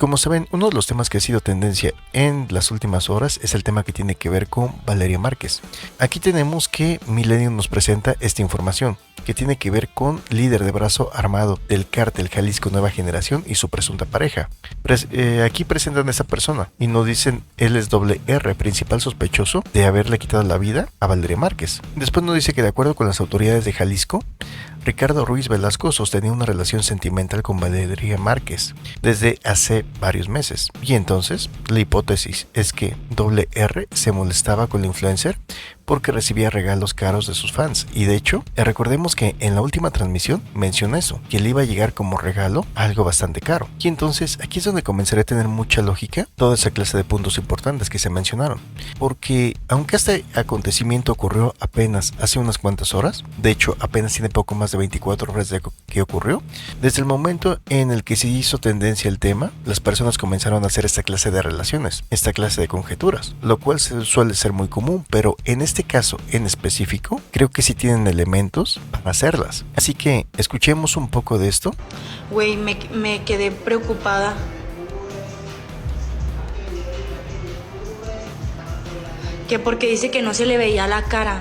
Como saben, uno de los temas que ha sido tendencia en las últimas horas es el tema que tiene que ver con Valeria Márquez. Aquí tenemos que Milenio nos presenta esta información, que tiene que ver con líder de brazo armado del cártel Jalisco Nueva Generación y su presunta pareja. Aquí presentan a esa persona y nos dicen él es R, principal sospechoso de haberle quitado la vida a Valeria Márquez. Después nos dice que de acuerdo con las autoridades de Jalisco, Ricardo Ruiz Velasco sostenía una relación sentimental con Valeria Márquez desde hace varios meses. Y entonces, la hipótesis es que R se molestaba con la influencer porque recibía regalos caros de sus fans. Y de hecho, recordemos que en la última transmisión mencionó eso, que le iba a llegar como regalo algo bastante caro. Y entonces, aquí es donde comenzaré a tener mucha lógica toda esa clase de puntos importantes que se mencionaron. Porque, aunque este acontecimiento ocurrió apenas hace unas cuantas horas, de hecho, apenas tiene poco más de 24 horas de que ocurrió, desde el momento en el que se hizo tendencia el tema, las personas comenzaron a hacer esta clase de relaciones, esta clase de conjeturas, lo cual suele ser muy común, pero en este caso en específico, creo que sí tienen elementos para hacerlas. Así que escuchemos un poco de esto. Güey, me quedé preocupada. Que porque dice que no se le veía la cara.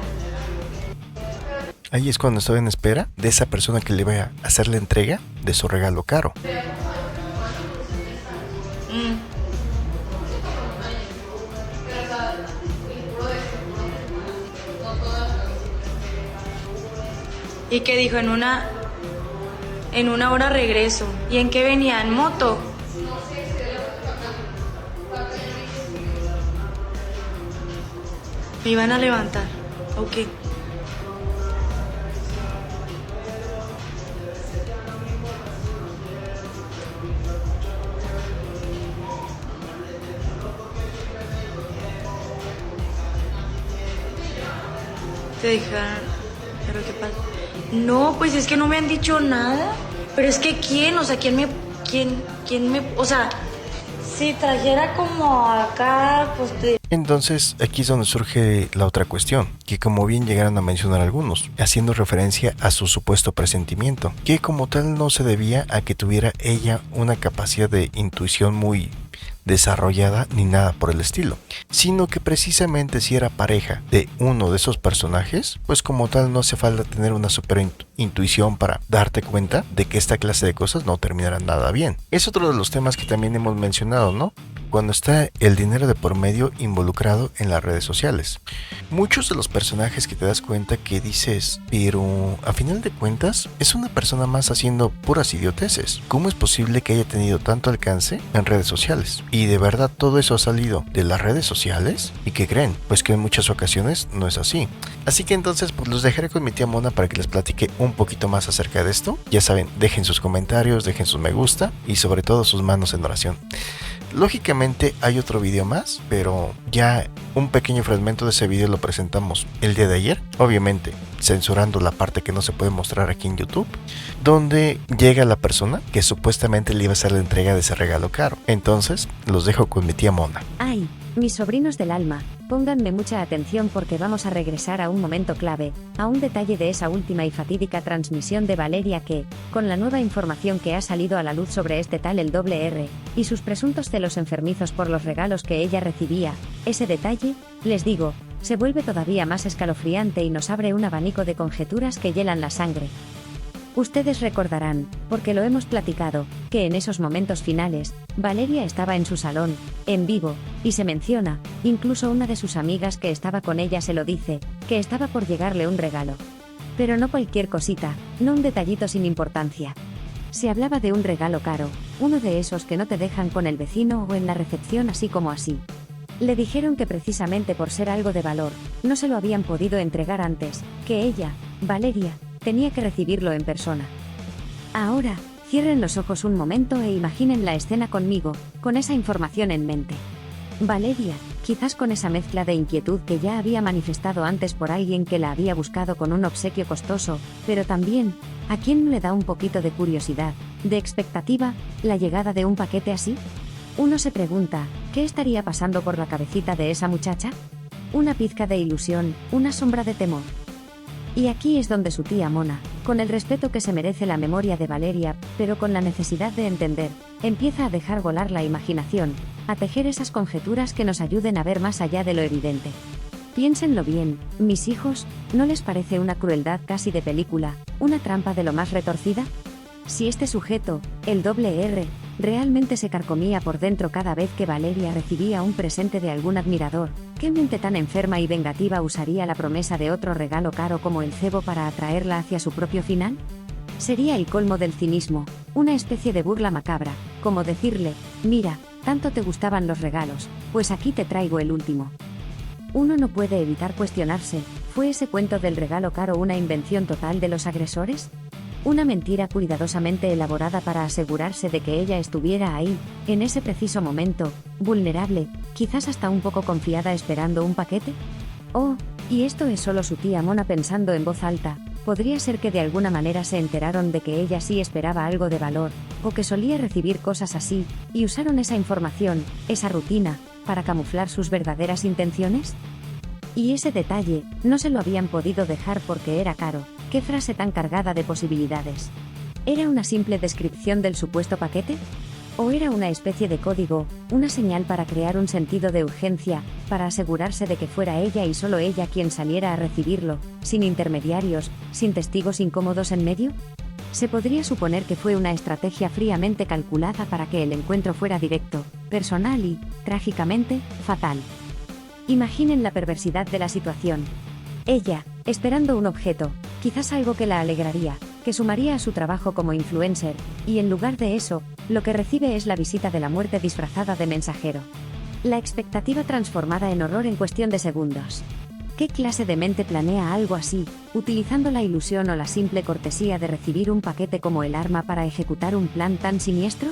Ahí es cuando estaba en espera de esa persona que le va a hacer la entrega de su regalo caro. Y que dijo en una hora regreso. ¿Y en qué venía? ¿En moto? Me iban a levantar. Ok. Te dejaron. Pero qué pasa. No, pues es que no me han dicho nada. Pero es que quién, o sea, quién me, o sea, si trajera como acá, pues Entonces, aquí es donde surge la otra cuestión, que como bien llegaron a mencionar algunos, haciendo referencia a su supuesto presentimiento, que como tal no se debía a que tuviera ella una capacidad de intuición muy desarrollada ni nada por el estilo, sino que precisamente si era pareja de uno de esos personajes, pues como tal no hace falta tener una super intuición para darte cuenta de que esta clase de cosas no terminarán nada bien. Es otro de los temas que también hemos mencionado, ¿no? Cuando está el dinero de por medio involucrado en las redes sociales. Muchos de los personajes que te das cuenta que dices, pero a final de cuentas es una persona más haciendo puras idioteces. ¿Cómo es posible que haya tenido tanto alcance en redes sociales? Y de verdad todo eso ha salido de las redes sociales. ¿Y qué creen? Pues que en muchas ocasiones no es así. Así que entonces pues los dejaré con mi tía Mona para que les platique un poquito más acerca de esto. Ya saben, dejen sus comentarios, dejen sus me gusta y sobre todo sus manos en oración. Lógicamente hay otro video más, pero ya un pequeño fragmento de ese video lo presentamos el día de ayer, obviamente censurando la parte que no se puede mostrar aquí en YouTube, donde llega la persona que supuestamente le iba a hacer la entrega de ese regalo caro. Entonces los dejo con mi tía Mona. Ay, mis sobrinos del alma, pónganme mucha atención porque vamos a regresar a un momento clave, a un detalle de esa última y fatídica transmisión de Valeria que, con la nueva información que ha salido a la luz sobre este tal el R, y sus presuntos celos enfermizos por los regalos que ella recibía, ese detalle, les digo, se vuelve todavía más escalofriante y nos abre un abanico de conjeturas que hielan la sangre. Ustedes recordarán, porque lo hemos platicado, que en esos momentos finales, Valeria estaba en su salón, en vivo, y se menciona, incluso una de sus amigas que estaba con ella se lo dice, que estaba por llegarle un regalo. Pero no cualquier cosita, no un detallito sin importancia. Se hablaba de un regalo caro, uno de esos que no te dejan con el vecino o en la recepción así como así. Le dijeron que precisamente por ser algo de valor, no se lo habían podido entregar antes, que ella, Valeria, tenía que recibirlo en persona. Ahora, cierren los ojos un momento e imaginen la escena conmigo, con esa información en mente. Valeria, quizás con esa mezcla de inquietud que ya había manifestado antes por alguien que la había buscado con un obsequio costoso, pero también, ¿a quién no le da un poquito de curiosidad, de expectativa, la llegada de un paquete así? Uno se pregunta, ¿qué estaría pasando por la cabecita de esa muchacha? Una pizca de ilusión, una sombra de temor. Y aquí es donde su tía Mona, con el respeto que se merece la memoria de Valeria, pero con la necesidad de entender, empieza a dejar volar la imaginación, a tejer esas conjeturas que nos ayuden a ver más allá de lo evidente. Piénsenlo bien, mis hijos, ¿no les parece una crueldad casi de película, una trampa de lo más retorcida? Si este sujeto, el doble R, realmente se carcomía por dentro cada vez que Valeria recibía un presente de algún admirador, ¿qué mente tan enferma y vengativa usaría la promesa de otro regalo caro como el cebo para atraerla hacia su propio final? Sería el colmo del cinismo, una especie de burla macabra, como decirle, mira, tanto te gustaban los regalos, pues aquí te traigo el último. Uno no puede evitar cuestionarse, ¿fue ese cuento del regalo caro una invención total de los agresores? Una mentira cuidadosamente elaborada para asegurarse de que ella estuviera ahí, en ese preciso momento, vulnerable, quizás hasta un poco confiada esperando un paquete. Oh, y esto es solo su tía Mona pensando en voz alta, podría ser que de alguna manera se enteraron de que ella sí esperaba algo de valor, o que solía recibir cosas así, y usaron esa información, esa rutina, para camuflar sus verdaderas intenciones. Y ese detalle, no se lo habían podido dejar porque era caro. ¿Qué frase tan cargada de posibilidades? ¿Era una simple descripción del supuesto paquete? ¿O era una especie de código, una señal para crear un sentido de urgencia, para asegurarse de que fuera ella y solo ella quien saliera a recibirlo, sin intermediarios, sin testigos incómodos en medio? Se podría suponer que fue una estrategia fríamente calculada para que el encuentro fuera directo, personal y, trágicamente, fatal. Imaginen la perversidad de la situación. Ella, esperando un objeto, quizás algo que la alegraría, que sumaría a su trabajo como influencer, y en lugar de eso, lo que recibe es la visita de la muerte disfrazada de mensajero. La expectativa transformada en horror en cuestión de segundos. ¿Qué clase de mente planea algo así, utilizando la ilusión o la simple cortesía de recibir un paquete como el arma para ejecutar un plan tan siniestro?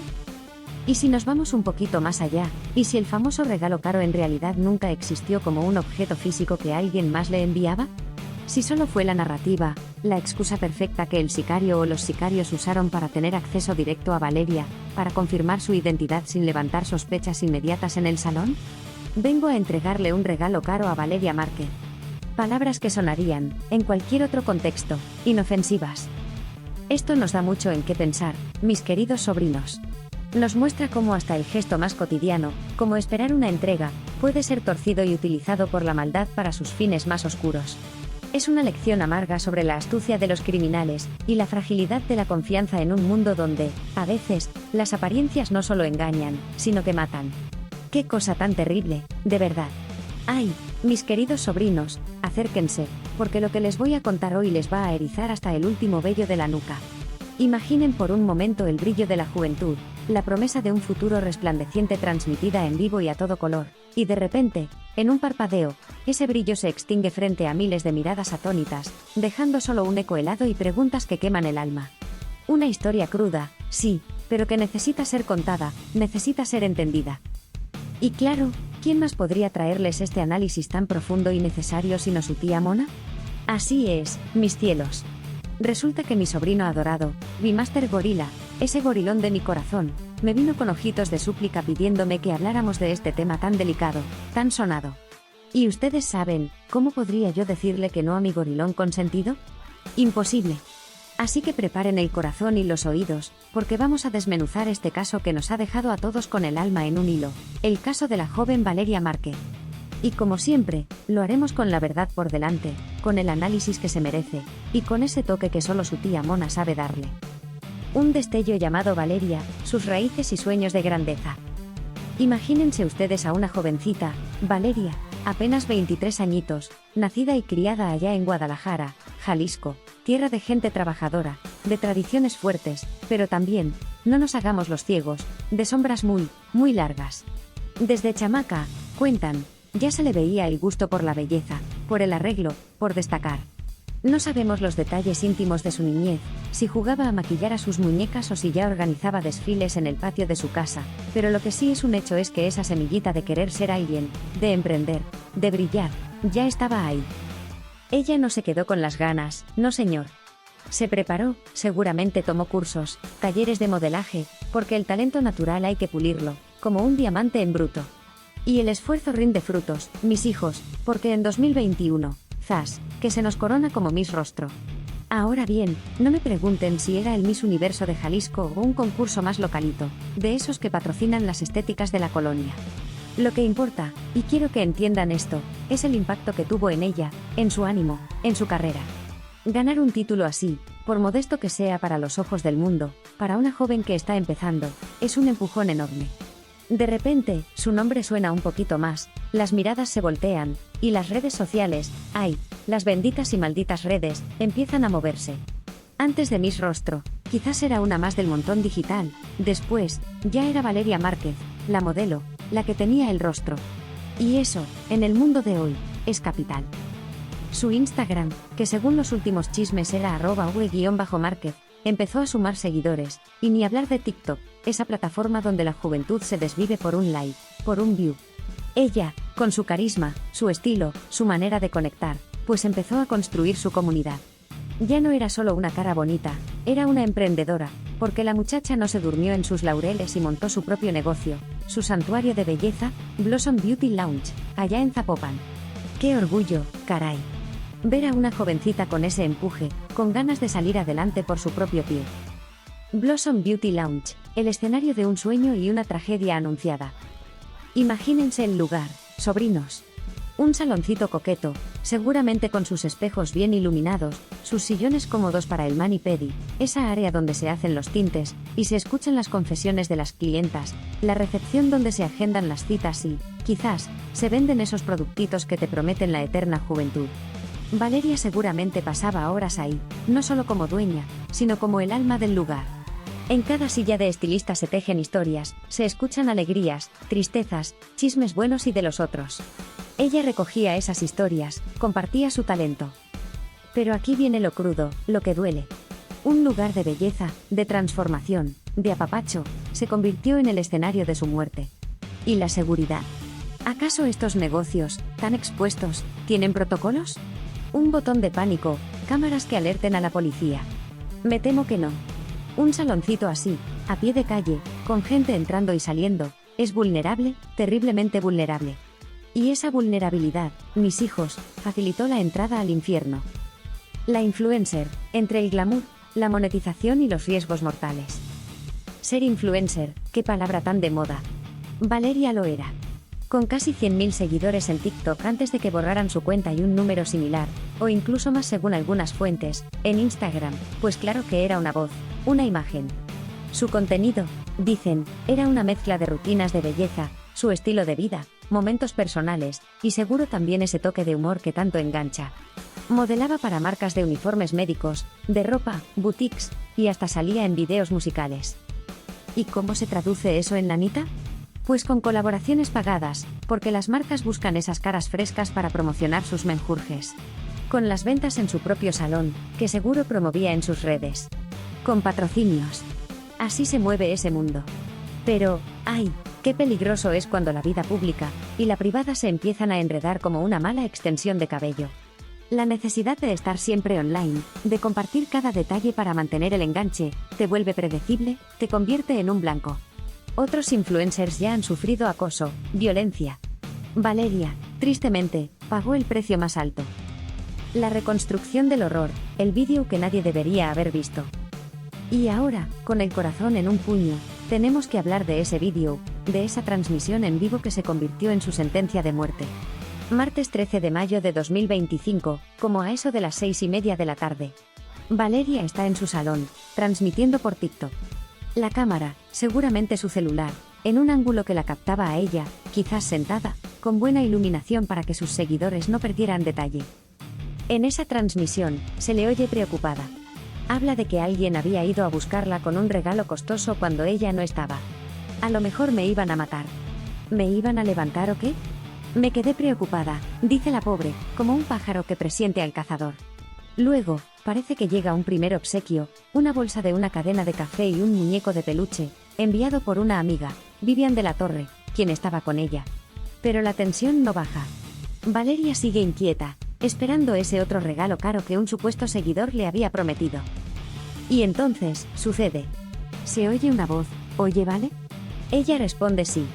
Y si nos vamos un poquito más allá, ¿y si el famoso regalo caro en realidad nunca existió como un objeto físico que alguien más le enviaba? Si solo fue la narrativa, la excusa perfecta que el sicario o los sicarios usaron para tener acceso directo a Valeria, para confirmar su identidad sin levantar sospechas inmediatas en el salón? Vengo a entregarle un regalo caro a Valeria Márquez. Palabras que sonarían, en cualquier otro contexto, inofensivas. Esto nos da mucho en qué pensar, mis queridos sobrinos. Nos muestra cómo hasta el gesto más cotidiano, como esperar una entrega, puede ser torcido y utilizado por la maldad para sus fines más oscuros. Es una lección amarga sobre la astucia de los criminales, y la fragilidad de la confianza en un mundo donde, a veces, las apariencias no solo engañan, sino que matan. ¡Qué cosa tan terrible, de verdad! ¡Ay, mis queridos sobrinos, acérquense, porque lo que les voy a contar hoy les va a erizar hasta el último vello de la nuca! Imaginen por un momento el brillo de la juventud, la promesa de un futuro resplandeciente transmitida en vivo y a todo color, y de repente, en un parpadeo, ese brillo se extingue frente a miles de miradas atónitas, dejando solo un eco helado y preguntas que queman el alma. Una historia cruda, sí, pero que necesita ser contada, necesita ser entendida. Y claro, ¿quién más podría traerles este análisis tan profundo y necesario sino su tía Mona? Así es, mis cielos. Resulta que mi sobrino adorado, mi Master Gorila, ese gorilón de mi corazón, me vino con ojitos de súplica pidiéndome que habláramos de este tema tan delicado, tan sonado. ¿Y ustedes saben, cómo podría yo decirle que no a mi gorilón consentido? Imposible. Así que preparen el corazón y los oídos, porque vamos a desmenuzar este caso que nos ha dejado a todos con el alma en un hilo, el caso de la joven Valeria Márquez. Y como siempre, lo haremos con la verdad por delante, con el análisis que se merece, y con ese toque que solo su tía Mona sabe darle. Un destello llamado Valeria, sus raíces y sueños de grandeza. Imagínense ustedes a una jovencita, Valeria, apenas 23 añitos, nacida y criada allá en Guadalajara, Jalisco, tierra de gente trabajadora, de tradiciones fuertes, pero también, no nos hagamos los ciegos, de sombras muy, muy largas. Desde chamaca, cuentan, ya se le veía el gusto por la belleza, por el arreglo, por destacar. No sabemos los detalles íntimos de su niñez, si jugaba a maquillar a sus muñecas o si ya organizaba desfiles en el patio de su casa, pero lo que sí es un hecho es que esa semillita de querer ser alguien, de emprender, de brillar, ya estaba ahí. Ella no se quedó con las ganas, no señor. Se preparó, seguramente tomó cursos, talleres de modelaje, porque el talento natural hay que pulirlo, como un diamante en bruto. Y el esfuerzo rinde frutos, mis hijos, porque en 2021, zas, que se nos corona como Miss Rostro. Ahora bien, no me pregunten si era el Miss Universo de Jalisco o un concurso más localito, de esos que patrocinan las estéticas de la colonia. Lo que importa, y quiero que entiendan esto, es el impacto que tuvo en ella, en su ánimo, en su carrera. Ganar un título así, por modesto que sea para los ojos del mundo, para una joven que está empezando, es un empujón enorme. De repente, su nombre suena un poquito más, las miradas se voltean, y las redes sociales, ¡ay!, las benditas y malditas redes, empiezan a moverse. Antes de Miss Rostro, quizás era una más del montón digital, después, ya era Valeria Márquez, la modelo, la que tenía el rostro. Y eso, en el mundo de hoy, es capital. Su Instagram, que según los últimos chismes era @v_márquez, empezó a sumar seguidores, y ni hablar de TikTok, esa plataforma donde la juventud se desvive por un like, por un view. Ella, con su carisma, su estilo, su manera de conectar, pues empezó a construir su comunidad. Ya no era solo una cara bonita, era una emprendedora, porque la muchacha no se durmió en sus laureles y montó su propio negocio, su santuario de belleza, Blossom Beauty Lounge, allá en Zapopan. ¡Qué orgullo, caray! Ver a una jovencita con ese empuje, con ganas de salir adelante por su propio pie. Blossom Beauty Lounge, el escenario de un sueño y una tragedia anunciada. Imagínense el lugar, sobrinos. Un saloncito coqueto, seguramente con sus espejos bien iluminados, sus sillones cómodos para el mani-pedi, esa área donde se hacen los tintes, y se escuchan las confesiones de las clientas, la recepción donde se agendan las citas y, quizás, se venden esos productitos que te prometen la eterna juventud. Valeria seguramente pasaba horas ahí, no solo como dueña, sino como el alma del lugar. En cada silla de estilista se tejen historias, se escuchan alegrías, tristezas, chismes buenos y de los otros. Ella recogía esas historias, compartía su talento. Pero aquí viene lo crudo, lo que duele. Un lugar de belleza, de transformación, de apapacho, se convirtió en el escenario de su muerte. ¿Y la seguridad? ¿Acaso estos negocios, tan expuestos, tienen protocolos? Un botón de pánico, cámaras que alerten a la policía. Me temo que no. Un saloncito así, a pie de calle, con gente entrando y saliendo, es vulnerable, terriblemente vulnerable. Y esa vulnerabilidad, mis hijos, facilitó la entrada al infierno. La influencer, entre el glamour, la monetización y los riesgos mortales. Ser influencer, qué palabra tan de moda. Valeria lo era. Con casi 100.000 seguidores en TikTok antes de que borraran su cuenta y un número similar, o incluso más según algunas fuentes, en Instagram, pues claro que era una voz, una imagen. Su contenido, dicen, era una mezcla de rutinas de belleza, su estilo de vida, momentos personales, y seguro también ese toque de humor que tanto engancha. Modelaba para marcas de uniformes médicos, de ropa, boutiques, y hasta salía en videos musicales. ¿Y cómo se traduce eso en lanita? Pues con colaboraciones pagadas, porque las marcas buscan esas caras frescas para promocionar sus menjurjes. Con las ventas en su propio salón, que seguro promovía en sus redes. Con patrocinios. Así se mueve ese mundo. Pero, ¡ay!, qué peligroso es cuando la vida pública y la privada se empiezan a enredar como una mala extensión de cabello. La necesidad de estar siempre online, de compartir cada detalle para mantener el enganche, te vuelve predecible, te convierte en un blanco. Otros influencers ya han sufrido acoso, violencia. Valeria, tristemente, pagó el precio más alto. La reconstrucción del horror, el vídeo que nadie debería haber visto. Y ahora, con el corazón en un puño, tenemos que hablar de ese vídeo, de esa transmisión en vivo que se convirtió en su sentencia de muerte. Martes 13 de mayo de 2025, como a eso de las 6:30 de la tarde. Valeria está en su salón, transmitiendo por TikTok. La cámara, seguramente su celular, en un ángulo que la captaba a ella, quizás sentada, con buena iluminación para que sus seguidores no perdieran detalle. En esa transmisión, se le oye preocupada. Habla de que alguien había ido a buscarla con un regalo costoso cuando ella no estaba. A lo mejor me iban a matar. ¿Me iban a levantar o qué? Me quedé preocupada, dice la pobre, como un pájaro que presiente al cazador. Luego, parece que llega un primer obsequio, una bolsa de una cadena de café y un muñeco de peluche, enviado por una amiga, Vivian de la Torre, quien estaba con ella. Pero la tensión no baja. Valeria sigue inquieta, esperando ese otro regalo caro que un supuesto seguidor le había prometido. Y entonces, sucede. Se oye una voz, ¿oye, vale? Ella responde sí.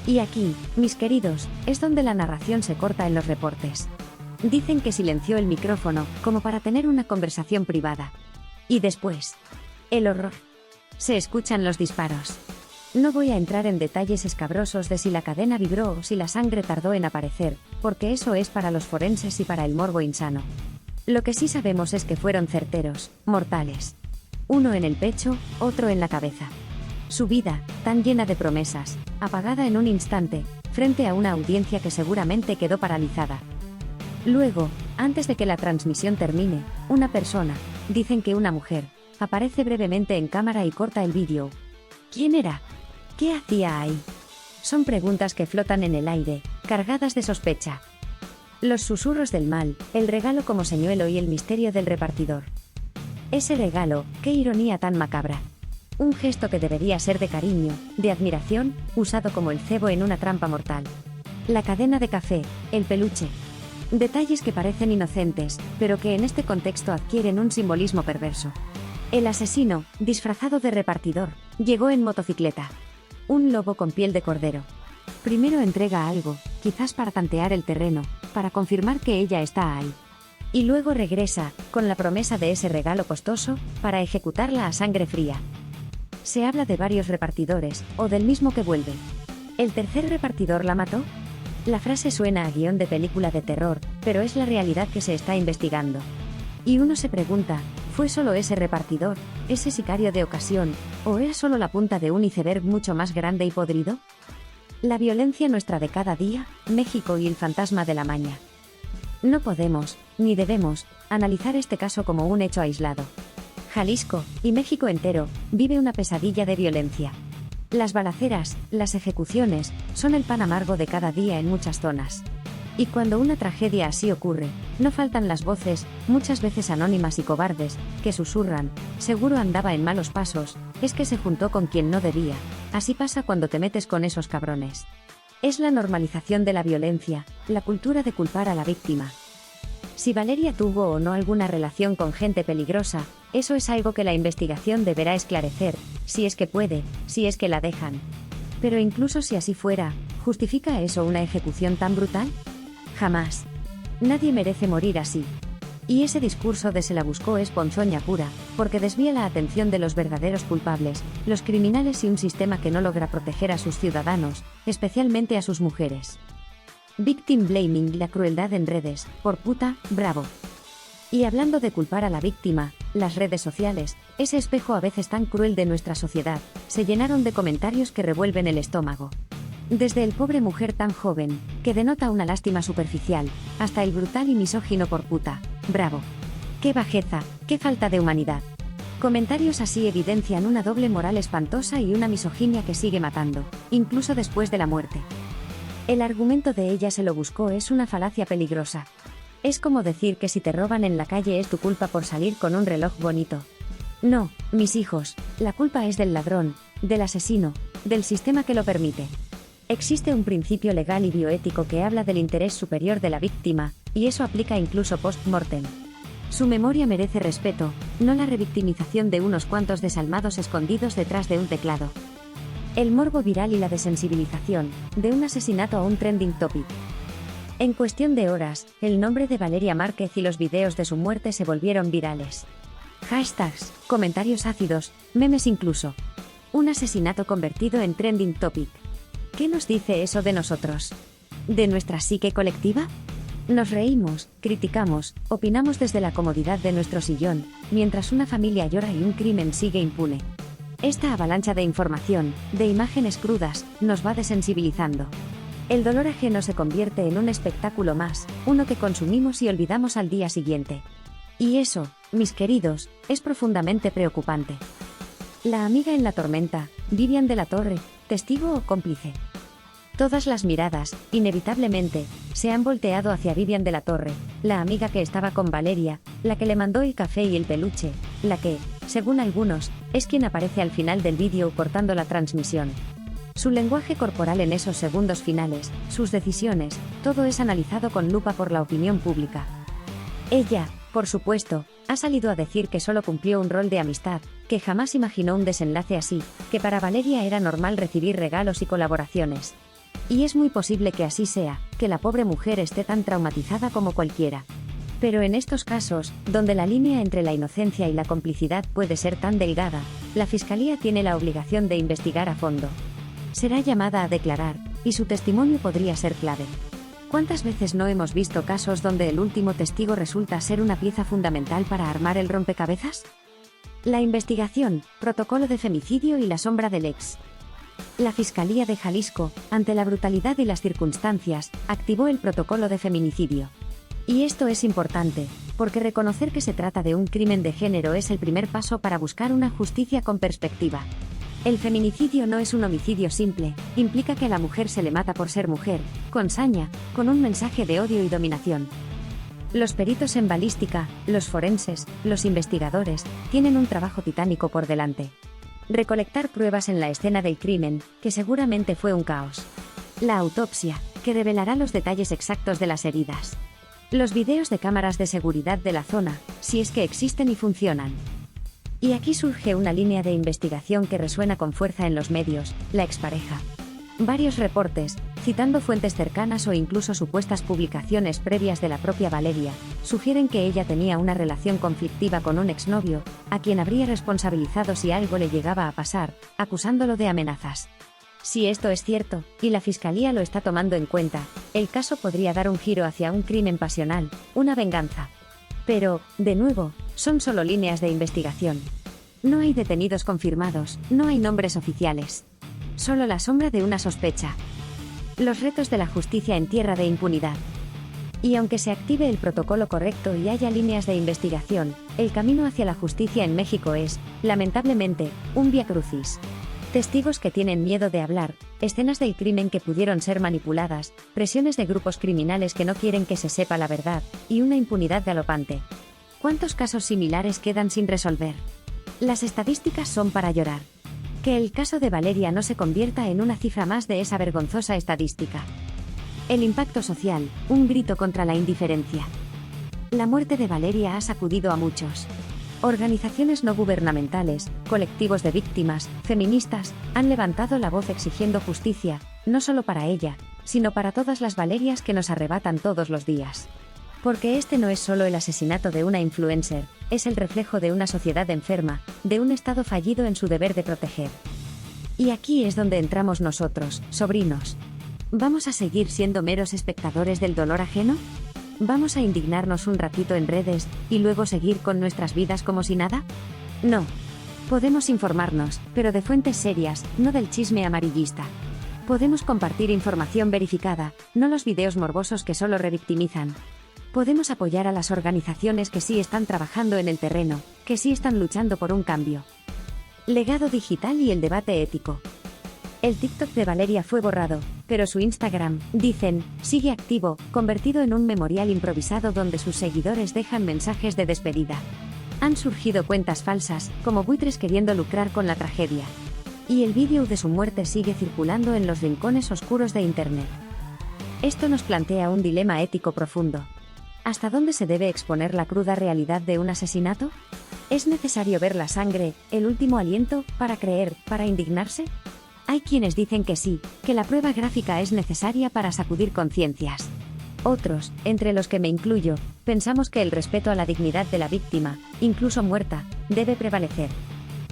Y aquí, mis queridos, es donde la narración se corta en los reportes. Dicen que silenció el micrófono, como para tener una conversación privada. Y después, el horror. Se escuchan los disparos. No voy a entrar en detalles escabrosos de si la cadena vibró o si la sangre tardó en aparecer, porque eso es para los forenses y para el morbo insano. Lo que sí sabemos es que fueron certeros, mortales. Uno en el pecho, otro en la cabeza. Su vida, tan llena de promesas, apagada en un instante, frente a una audiencia que seguramente quedó paralizada. Luego, antes de que la transmisión termine, una persona, dicen que una mujer, aparece brevemente en cámara y corta el vídeo. ¿Quién era? ¿Qué hacía ahí? Son preguntas que flotan en el aire, cargadas de sospecha. Los susurros del mal, el regalo como señuelo y el misterio del repartidor. Ese regalo, qué ironía tan macabra. Un gesto que debería ser de cariño, de admiración, usado como el cebo en una trampa mortal. La cadena de café, el peluche. Detalles que parecen inocentes, pero que en este contexto adquieren un simbolismo perverso. El asesino, disfrazado de repartidor, llegó en motocicleta. Un lobo con piel de cordero. Primero entrega algo, quizás para tantear el terreno, para confirmar que ella está ahí. Y luego regresa, con la promesa de ese regalo costoso, para ejecutarla a sangre fría. Se habla de varios repartidores, o del mismo que vuelve. ¿El tercer repartidor la mató? La frase suena a guión de película de terror, pero es la realidad que se está investigando. Y uno se pregunta, ¿fue solo ese repartidor, ese sicario de ocasión, o era solo la punta de un iceberg mucho más grande y podrido? La violencia nuestra de cada día, México y el fantasma de la maña. No podemos, ni debemos, analizar este caso como un hecho aislado. Jalisco, y México entero, vive una pesadilla de violencia. Las balaceras, las ejecuciones, son el pan amargo de cada día en muchas zonas. Y cuando una tragedia así ocurre, no faltan las voces, muchas veces anónimas y cobardes, que susurran, seguro andaba en malos pasos, es que se juntó con quien no debía, así pasa cuando te metes con esos cabrones. Es la normalización de la violencia, la cultura de culpar a la víctima. Si Valeria tuvo o no alguna relación con gente peligrosa, eso es algo que la investigación deberá esclarecer, si es que puede, si es que la dejan. Pero incluso si así fuera, ¿justifica eso una ejecución tan brutal? Jamás. Nadie merece morir así. Y ese discurso de se la buscó es ponzoña pura, porque desvía la atención de los verdaderos culpables, los criminales y un sistema que no logra proteger a sus ciudadanos, especialmente a sus mujeres. Victim blaming, la crueldad en redes, por puta, bravo. Y hablando de culpar a la víctima, las redes sociales, ese espejo a veces tan cruel de nuestra sociedad, se llenaron de comentarios que revuelven el estómago. Desde el pobre mujer tan joven, que denota una lástima superficial, hasta el brutal y misógino por puta, bravo. ¡Qué bajeza, qué falta de humanidad! Comentarios así evidencian una doble moral espantosa y una misoginia que sigue matando, incluso después de la muerte. El argumento de ella se lo buscó es una falacia peligrosa. Es como decir que si te roban en la calle es tu culpa por salir con un reloj bonito. No, mis hijos, la culpa es del ladrón, del asesino, del sistema que lo permite. Existe un principio legal y bioético que habla del interés superior de la víctima, y eso aplica incluso post-mortem. Su memoria merece respeto, no la revictimización de unos cuantos desalmados escondidos detrás de un teclado. El morbo viral y la desensibilización, de un asesinato a un trending topic. En cuestión de horas, el nombre de Valeria Márquez y los videos de su muerte se volvieron virales. Hashtags, comentarios ácidos, memes incluso. Un asesinato convertido en trending topic. ¿Qué nos dice eso de nosotros? ¿De nuestra psique colectiva? Nos reímos, criticamos, opinamos desde la comodidad de nuestro sillón, mientras una familia llora y un crimen sigue impune. Esta avalancha de información, de imágenes crudas, nos va desensibilizando. El dolor ajeno se convierte en un espectáculo más, uno que consumimos y olvidamos al día siguiente. Y eso, mis queridos, es profundamente preocupante. La amiga en la tormenta, Vivian de la Torre, testigo o cómplice. Todas las miradas, inevitablemente, se han volteado hacia Vivian de la Torre, la amiga que estaba con Valeria, la que le mandó el café y el peluche, la que, según algunos, es quien aparece al final del vídeo cortando la transmisión. Su lenguaje corporal en esos segundos finales, sus decisiones, todo es analizado con lupa por la opinión pública. Ella, por supuesto, ha salido a decir que solo cumplió un rol de amistad, que jamás imaginó un desenlace así, que para Valeria era normal recibir regalos y colaboraciones. Y es muy posible que así sea, que la pobre mujer esté tan traumatizada como cualquiera. Pero en estos casos, donde la línea entre la inocencia y la complicidad puede ser tan delgada, la Fiscalía tiene la obligación de investigar a fondo. Será llamada a declarar, y su testimonio podría ser clave. ¿Cuántas veces no hemos visto casos donde el último testigo resulta ser una pieza fundamental para armar el rompecabezas? La investigación, protocolo de femicidio y la sombra del ex. La Fiscalía de Jalisco, ante la brutalidad y las circunstancias, activó el protocolo de feminicidio. Y esto es importante, porque reconocer que se trata de un crimen de género es el primer paso para buscar una justicia con perspectiva. El feminicidio no es un homicidio simple, implica que a la mujer se le mata por ser mujer, con saña, con un mensaje de odio y dominación. Los peritos en balística, los forenses, los investigadores, tienen un trabajo titánico por delante. Recolectar pruebas en la escena del crimen, que seguramente fue un caos. La autopsia, que revelará los detalles exactos de las heridas. Los videos de cámaras de seguridad de la zona, si es que existen y funcionan. Y aquí surge una línea de investigación que resuena con fuerza en los medios, la expareja. Varios reportes, citando fuentes cercanas o incluso supuestas publicaciones previas de la propia Valeria, sugieren que ella tenía una relación conflictiva con un exnovio, a quien habría responsabilizado si algo le llegaba a pasar, acusándolo de amenazas. Si esto es cierto, y la Fiscalía lo está tomando en cuenta, el caso podría dar un giro hacia un crimen pasional, una venganza. Pero, de nuevo, son solo líneas de investigación. No hay detenidos confirmados, no hay nombres oficiales. Solo la sombra de una sospecha. Los retos de la justicia en tierra de impunidad. Y aunque se active el protocolo correcto y haya líneas de investigación, el camino hacia la justicia en México es, lamentablemente, un viacrucis. Testigos que tienen miedo de hablar, escenas del crimen que pudieron ser manipuladas, presiones de grupos criminales que no quieren que se sepa la verdad, y una impunidad galopante. ¿Cuántos casos similares quedan sin resolver? Las estadísticas son para llorar. Que el caso de Valeria no se convierta en una cifra más de esa vergonzosa estadística. El impacto social, un grito contra la indiferencia. La muerte de Valeria ha sacudido a muchos. Organizaciones no gubernamentales, colectivos de víctimas, feministas, han levantado la voz exigiendo justicia, no solo para ella, sino para todas las Valerias que nos arrebatan todos los días. Porque este no es solo el asesinato de una influencer, es el reflejo de una sociedad enferma, de un Estado fallido en su deber de proteger. Y aquí es donde entramos nosotros, sobrinos. ¿Vamos a seguir siendo meros espectadores del dolor ajeno? ¿Vamos a indignarnos un ratito en redes, y luego seguir con nuestras vidas como si nada? No. Podemos informarnos, pero de fuentes serias, no del chisme amarillista. Podemos compartir información verificada, no los videos morbosos que solo revictimizan. Podemos apoyar a las organizaciones que sí están trabajando en el terreno, que sí están luchando por un cambio. Legado digital y el debate ético. El TikTok de Valeria fue borrado, pero su Instagram, dicen, sigue activo, convertido en un memorial improvisado donde sus seguidores dejan mensajes de despedida. Han surgido cuentas falsas, como buitres queriendo lucrar con la tragedia. Y el vídeo de su muerte sigue circulando en los rincones oscuros de Internet. Esto nos plantea un dilema ético profundo. ¿Hasta dónde se debe exponer la cruda realidad de un asesinato? ¿Es necesario ver la sangre, el último aliento, para creer, para indignarse? Hay quienes dicen que sí, que la prueba gráfica es necesaria para sacudir conciencias. Otros, entre los que me incluyo, pensamos que el respeto a la dignidad de la víctima, incluso muerta, debe prevalecer.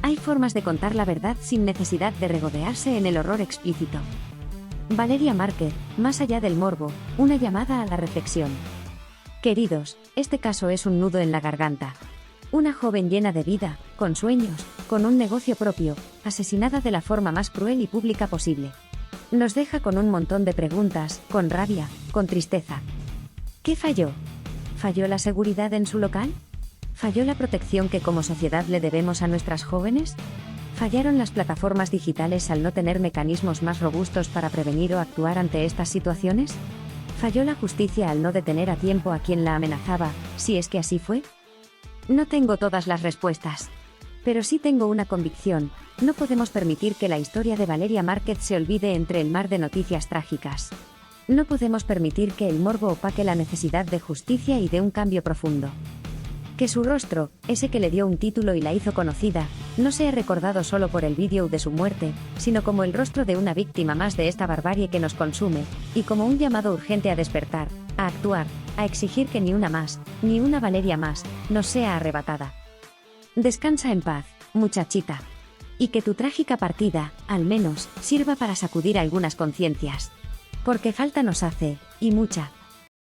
Hay formas de contar la verdad sin necesidad de regodearse en el horror explícito. Valeria Márquez, más allá del morbo, una llamada a la reflexión. Queridos, este caso es un nudo en la garganta. Una joven llena de vida, con sueños, con un negocio propio, asesinada de la forma más cruel y pública posible. Nos deja con un montón de preguntas, con rabia, con tristeza. ¿Qué falló? ¿Falló la seguridad en su local? ¿Falló la protección que como sociedad le debemos a nuestras jóvenes? ¿Fallaron las plataformas digitales al no tener mecanismos más robustos para prevenir o actuar ante estas situaciones? ¿Falló la justicia al no detener a tiempo a quien la amenazaba, si es que así fue? No tengo todas las respuestas. Pero sí tengo una convicción, no podemos permitir que la historia de Valeria Márquez se olvide entre el mar de noticias trágicas. No podemos permitir que el morbo opaque la necesidad de justicia y de un cambio profundo. Que su rostro, ese que le dio un título y la hizo conocida, no sea recordado solo por el vídeo de su muerte, sino como el rostro de una víctima más de esta barbarie que nos consume, y como un llamado urgente a despertar, a actuar, a exigir que ni una más, ni una Valeria más, nos sea arrebatada. Descansa en paz, muchachita. Y que tu trágica partida, al menos, sirva para sacudir algunas conciencias. Porque falta nos hace, y mucha.